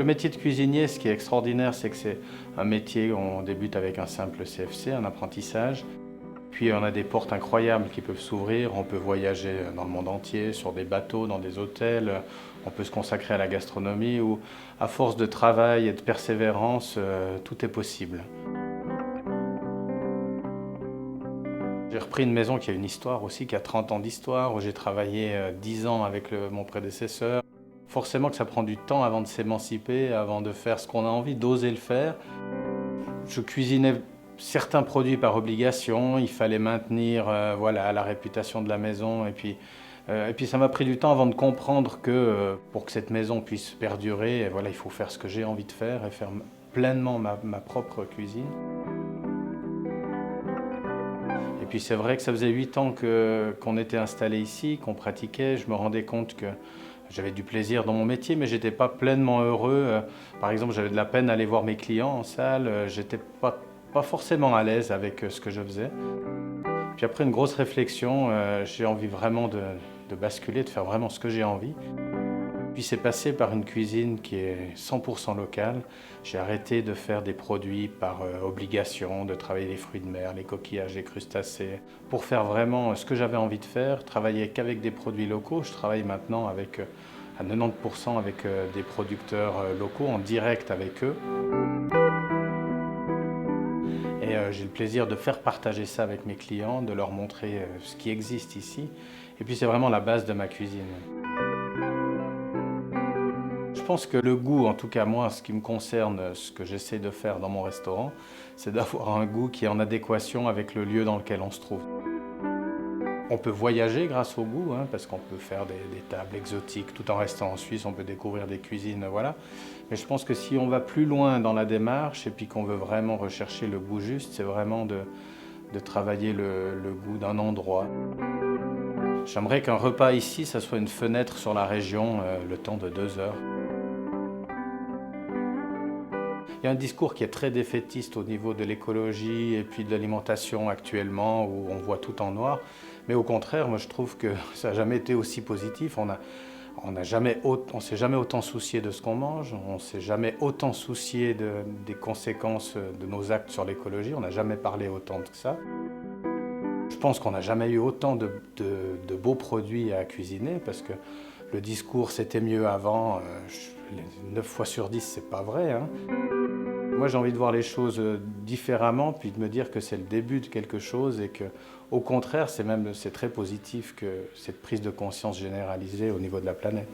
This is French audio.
Le métier de cuisinier, ce qui est extraordinaire, c'est que c'est un métier où on débute avec un simple CFC, un apprentissage. Puis on a des portes incroyables qui peuvent s'ouvrir, on peut voyager dans le monde entier, sur des bateaux, dans des hôtels, on peut se consacrer à la gastronomie où, à force de travail et de persévérance, tout est possible. J'ai repris une maison qui a une histoire aussi, qui a 30 ans d'histoire, où j'ai travaillé 10 ans avec mon prédécesseur. Forcément que ça prend du temps avant de s'émanciper, avant de faire ce qu'on a envie, d'oser le faire. Je cuisinais certains produits par obligation, il fallait maintenir voilà, la réputation de la maison. Et puis ça m'a pris du temps avant de comprendre que pour que cette maison puisse perdurer, voilà, il faut faire ce que j'ai envie de faire et faire pleinement ma propre cuisine. Et puis c'est vrai que ça faisait 8 ans qu'on était installé ici, qu'on pratiquait. Je me rendais compte que j'avais du plaisir dans mon métier, mais je n'étais pas pleinement heureux. Par exemple, j'avais de la peine à aller voir mes clients en salle. Je n'étais pas forcément à l'aise avec ce que je faisais. Puis après une grosse réflexion, j'ai envie vraiment de basculer, de faire vraiment ce que j'ai envie. Puis c'est passé par une cuisine qui est 100% locale. J'ai arrêté de faire des produits par obligation, de travailler les fruits de mer, les coquillages, les crustacés. Pour faire vraiment ce que j'avais envie de faire, travailler qu'avec des produits locaux. Je travaille maintenant avec, à 90% avec des producteurs locaux, en direct avec eux. Et j'ai le plaisir de faire partager ça avec mes clients, de leur montrer ce qui existe ici. Et puis c'est vraiment la base de ma cuisine. Je pense que le goût, en tout cas moi, ce qui me concerne, ce que j'essaie de faire dans mon restaurant, c'est d'avoir un goût qui est en adéquation avec le lieu dans lequel on se trouve. On peut voyager grâce au goût, hein, parce qu'on peut faire des tables exotiques tout en restant en Suisse, on peut découvrir des cuisines, voilà. Mais je pense que si on va plus loin dans la démarche et puis qu'on veut vraiment rechercher le goût juste, c'est vraiment de travailler le goût d'un endroit. J'aimerais qu'un repas ici, ça soit une fenêtre sur la région, le temps de 2 heures. Il y a un discours qui est très défaitiste au niveau de l'écologie et puis de l'alimentation actuellement, où on voit tout en noir. Mais au contraire, moi je trouve que ça n'a jamais été aussi positif. On s'est jamais autant soucié de ce qu'on mange, on s'est jamais autant soucié des conséquences de nos actes sur l'écologie, on n'a jamais parlé autant de ça. Je pense qu'on n'a jamais eu autant de beaux produits à cuisiner, parce que le discours c'était mieux avant, 9 fois sur 10 c'est pas vrai, hein. Moi j'ai envie de voir les choses différemment, puis de me dire que c'est le début de quelque chose et que, au contraire, c'est très positif que cette prise de conscience généralisée au niveau de la planète.